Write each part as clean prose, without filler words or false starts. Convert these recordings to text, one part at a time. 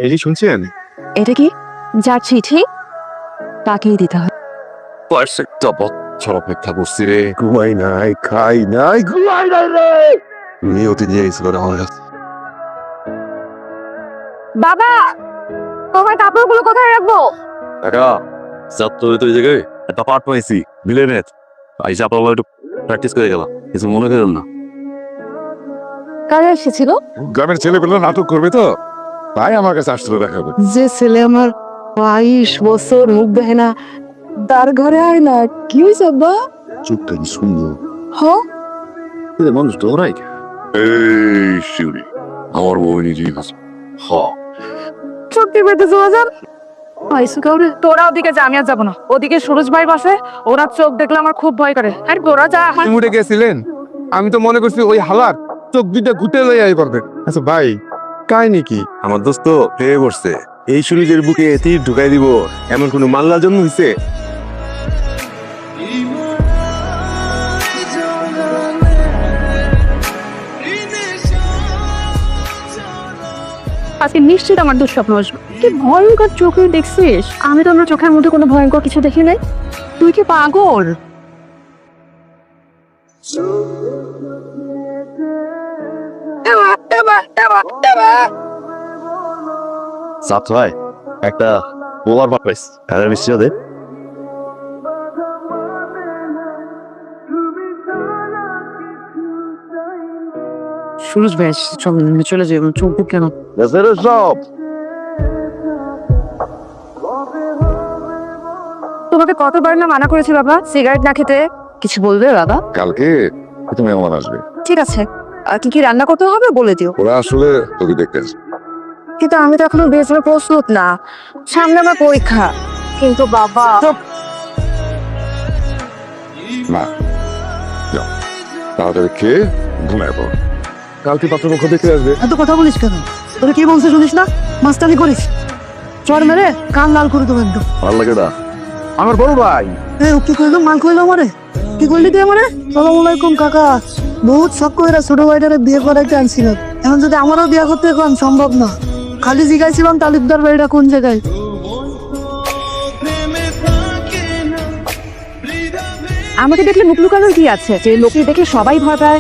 এই যে শুনছেন, এটা কি? যার চিঠি তাকেই দিতে হয়। একটা বছর অপেক্ষা করছি রে, ঘুমাই নাই, খাই নাই, ঘুমাই নাই রে। নিয়তি নিয়ে গেছিল রে আমার কাছে। বাবা, তোমার কাপড়গুলো কোথায় রাখবো? কাকা সব তো ওই জায়গায় একটা পার্ট পাইছি ভিলেনের। আইসা আপনার একটু প্র্যাকটিস করে গেলাম, কিছু মনে করেন না। কারা এসেছিল? গ্রামের ছেলেপেলে নাটক করবে তো, তাই আমার কাছে আসছিল দেখাবে। যে ছেলে আমার 22 বছর মুখ দেখে না, তার ঘরে আয় না। কি হয়েছে আব্বা? চুপটা কি সুন্দর হ, মানুষ তো ওরাই। এই শিউরি আমার বউ নিজেই কাছে। হ সত্যি পেতেছে বাজার। আইসু কাউরে তোরা ওদিকে যা, আমি আর যাবো না। ওদিকে সুরজ ভাই বসে, ওরা চোখ দেখলে আমার খুব ভয় করে। আর তোরা যা। আমার উঠে গেছিলেন, আমি তো মনে করছি ওই হালার চোখ দুইটা ঘুটে লই আই পারবে। আচ্ছা ভাই, কাহিনী কি? আমার দোস্ত প্রেমে পড়ছে, এই সুরিজের বুকে তীর ঢুকাই দিব এমন কোন মাল্লার জন্য হইছে? আজকে নিশ্চিত আমার দুঃস্বপ্ন আসবে। কি ভয়ঙ্কর চোখে দেখছিস? আমি তো আমার চোখের মধ্যে কোনো ভয়ঙ্কর কিছু দেখি নাই। তুই কি পাগল? ছাত্র হয় একটা বোলার বাট পাইস, এদের মিষ্টি দে। সুরজ ভাই চলে যাই, চোখ কেন? সব তোমাকে কতবার না মানা করেছি বাবা সিগারেট না খেতে? কিছু বলবে বাবা? কালকে তুমি মেহমান আসবে, ঠিক আছে, কি কি রান্না করতে হবে বলে দিও। ওরা আসলে তোকে দেখতে আসবে। কিন্তু আমি তো এখনো বিয়ের জন্য প্রস্তুত না, সামনে আমার পরীক্ষা। কিন্তু বাবা না যাও, তাড়াতাড়ি খেয়ে ঘুমায় পড়ো, কালকে পাত্রপক্ষ দেখতে আসবে। এত কথা বলিস কেন? তোকে কি বলছে শুনিস না? মাস্টারি করিস? চর মেরে কান লাল করে দেবো একদম। ভালো লাগে না? আমার বড় ভাই। কি করলো? মাল করলো আমারে? কি করলি তুই আমারে? সালাম আলাইকুম কাকা। বহুত শখ করে ছোট ভাইটারে বিয়ে করাইতে আনছিল। এখন যদি আমারও বিয়ে করতে এখন সম্ভব না। খালি জিজ্ঞাসিলাম তালুকদার বাড়িটা কোন জায়গায়। আমাকে দেখলে মুখ লুকানোর কি আছে? যে লোকে দেখে সবাই ভয় পায়,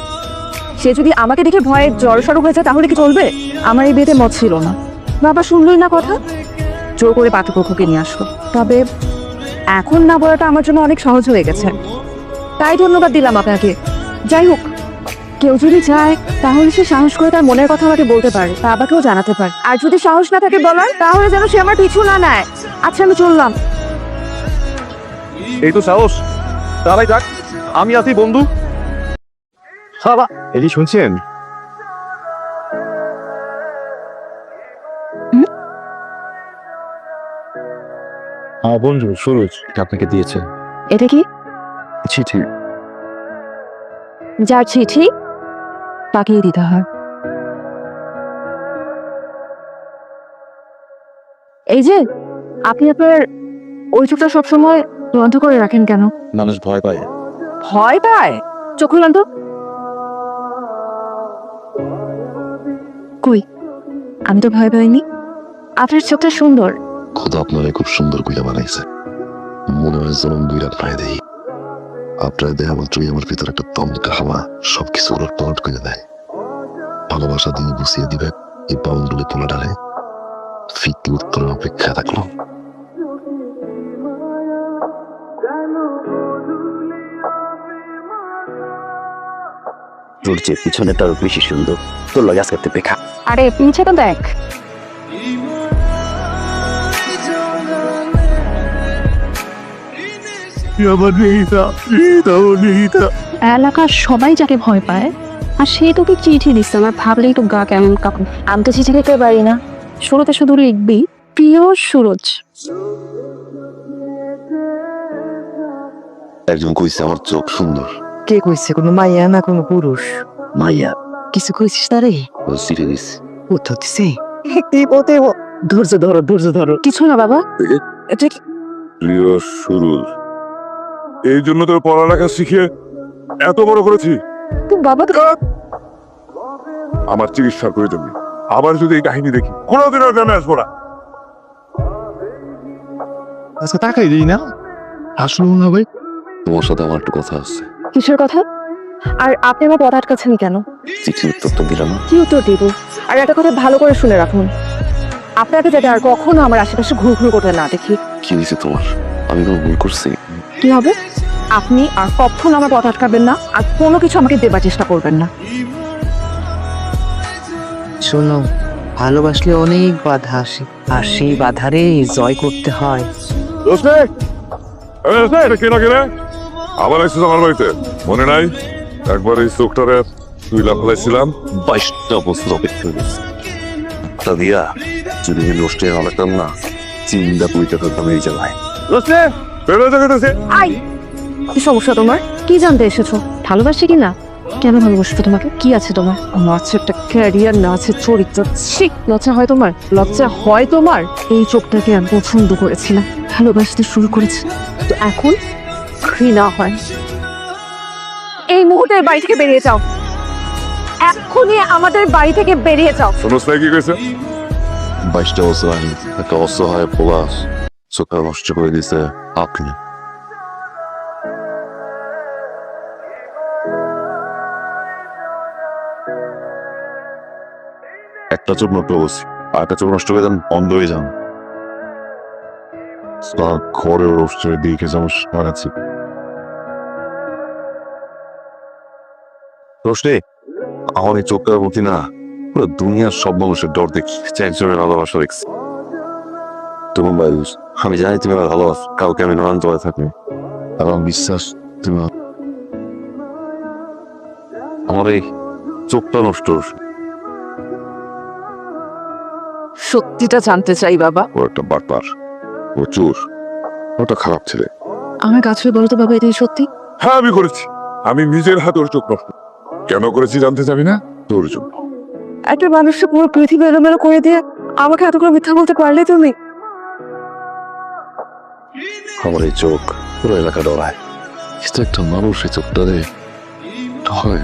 সে যদি আমাকে দেখে ভয়ে জড়সড় হয়ে যায় তাহলে কি চলবে? আমার এই বিয়েতে মত ছিল না। বাবা শুনলই না কথা, জোর করে পাত্রপক্ষকে নিয়ে আসলো। তবে এখন না বলাটা আমার জন্য অনেক সহজ হয়ে গেছে, তাই ধন্যবাদ দিলাম আপনাকে। যাই হোক, কেউ যদি চায় তাহলে সে সাহস করে তার মনের কথা আমাকে বলতে পারে, বাবাকেও জানাতে পারে। আর যদি সাহস না থাকে বলার, তাহলে যেন সে আমার পিছু না নেয়। আচ্ছা আমি চললাম। এই তো সাহস, তারাই যাক, আমি আছি বন্ধু। বাবা এই যে শুনছেন, আমার বন্ধু সুরজ আপনাকে দিয়েছে। এটা কি? চিঠি। যার চিঠি তাকেই দিতে হয়। এই যে আপনি আপনার ওই চোখটা সবসময় বন্ধ করে রাখেন কেন? মানুষ ভয় পায়। ভয় পায়? চোখ খুললাম তো। কই, আমি তো ভয় পাইনি। আপনার চোখটা সুন্দর। খোদা আপনারে খুব সুন্দর কইরা বানাইছে, মনে হয় যেন দুই রাত পায়ে দেই। আপনার দেহা মাত্রই আমার ভিতরে একটা দমকা হাওয়া সবকিছু উলট পালট করে দেয়। ভালোবাসা দিয়ে গুছিয়ে দিবে এই বাউন্ডুলি পোলা ডালে। ফিকি উত্তরের অপেক্ষা থাকলো। তোর যে পিছনেটা বেশি সুন্দর, তোর লগে আজকে দেখা। আরে পিছে তো দেখ। এলাকার সবাই যাকে ভয় পায়, আর সে তোকে চিঠি দিচ্ছে। আমার ভাবলেই তো গা কেমন কাঁপে। আমি তো চিঠি লিখতে পারি না, শুরুতে শুধু লিখবি প্রিয় সুরজ। একজন কইছে আমার চোখ সুন্দর। কে কইছে? কোনো মাইয়া না কোনো পুরুষ? মাইয়া কিছু কইছিস তারে? ও চিঠি দিছে। উত্তর দিছে? ধৈর্য ধরো, ধৈর্য ধরো। কিছু না বাবা। এটা কি? প্রিয় সুরজ, এই জন্য তোর পড়ালেখা শিখে এত বড় করেছি। বাবা তো আমার চিকিৎসা করে দেবি, আবার যদি এই কাহিনী দেখি কোনোদিন আর গ্রামে আসবো না। আচ্ছা টাকাই দিই না, আসলো না ভাই। তোমার সাথে আমার একটু কথা আছে। কিসের কথা? আর আপনি আমার পথ আটকাচ্ছেন কেন? চিঠির উত্তর তো দিলাম না। কি উত্তর দিব? আর একটা কথা ভালো করে শুনে রাখুন, আপনাকে যাতে আর কখনো আমার আশেপাশে ঘুরঘুর করতে না দেখি। কি হয়েছে তোমার? আমি কোনো ভুল করছি? কি হবে? আপনি আর কখনো আমার পথ আটকাবেন না, আর কোনো কিছু আমাকে দেবার চেষ্টা করবেন না। শোনো, ভালোবাসলে অনেক বাধা আসে, আর সেই বাধারে জয় করতে হয়। আবার আসছিস আমার বাড়িতে, মনে নাই? একবার এই চোখটারে তুই লাফালাইছিলাম। 22টা বছর অপেক্ষা করেছি। তা দিয়া যদি আমি নষ্ট হয়ে আলাতাম না, চিন্তা পইতে থাকতাম এই জায়গায়। আই, কি সমস্যা তোমার? কি জানতে এসেছো? ভালোবাসি কি না? কেন ভালোবাসতো তোমাকে? কি আছে তোমার? আমার আছে একটা ক্যারিয়ার, না আছে চরিত্র। ছি, লজ্জা হয় তোমার? লজ্জা হয় তোমার? এই চোখটাকে আমি পছন্দ করেছিলাম, ভালোবাসতে শুরু করেছি, তো এখন ঘৃণা হয়। এই মুহূর্তে বাড়ি থেকে বেরিয়ে যাও, এক্ষুনি আমাদের বাড়ি থেকে বেরিয়ে যাও। শোনস না কি কইছে? 22টা বছর আগে একটা অসহায় পোলা চোখে নষ্ট করে দিছে আপনি। একটা চোখ নষ্ট করছি, আর একটা চোখ নষ্ট করে যান, অন্ধ হয়ে যান। ঘরের রোস্টের দিকে যেমন সারাচ্ছি রোস্টে, আমার এই চোখটার প্রতি না পুরো দুনিয়ার সব মানুষের ডর দেখি, চারজনের ভালোবাসা দেখছি। তুমি বাইলুস, আমি জানি তুমি আমার ভালোবাসো, কাউকে আমি নয়ন তোলা থাকি, আর আমার বিশ্বাস তুমি আমার এই চোখটা নষ্ট। সত্যিটা জানতে চাই বাবা। ও একটা বাটপার, ও চোর, ওটা খারাপ ছেলে। আমার কাছে বলতো বাবা, এটাই সত্যি? হ্যাঁ আমি করেছি, আমি নিজের হাতে ওর চোখ নষ্ট। কেন করেছি জানতে চাবি না? তোর জন্য। একটা মানুষকে পুরো পৃথিবী এলোমেলো করে দিয়ে আমাকে এত করে মিথ্যা বলতে পারলে তুমি? আমার এই চোখ পুরো এলাকা ডরায়, কিন্তু একটা মানুষ এই চোখটা রে হয়।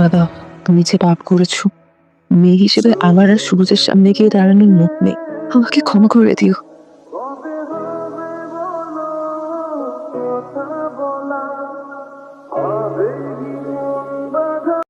বাবা, তুমি যে পাপ করেছো, মেয়ে হিসেবে আমার আর সুরজের সামনে গিয়ে দাঁড়ানোর মুখ নেই। আমাকে ক্ষমা করে দিও।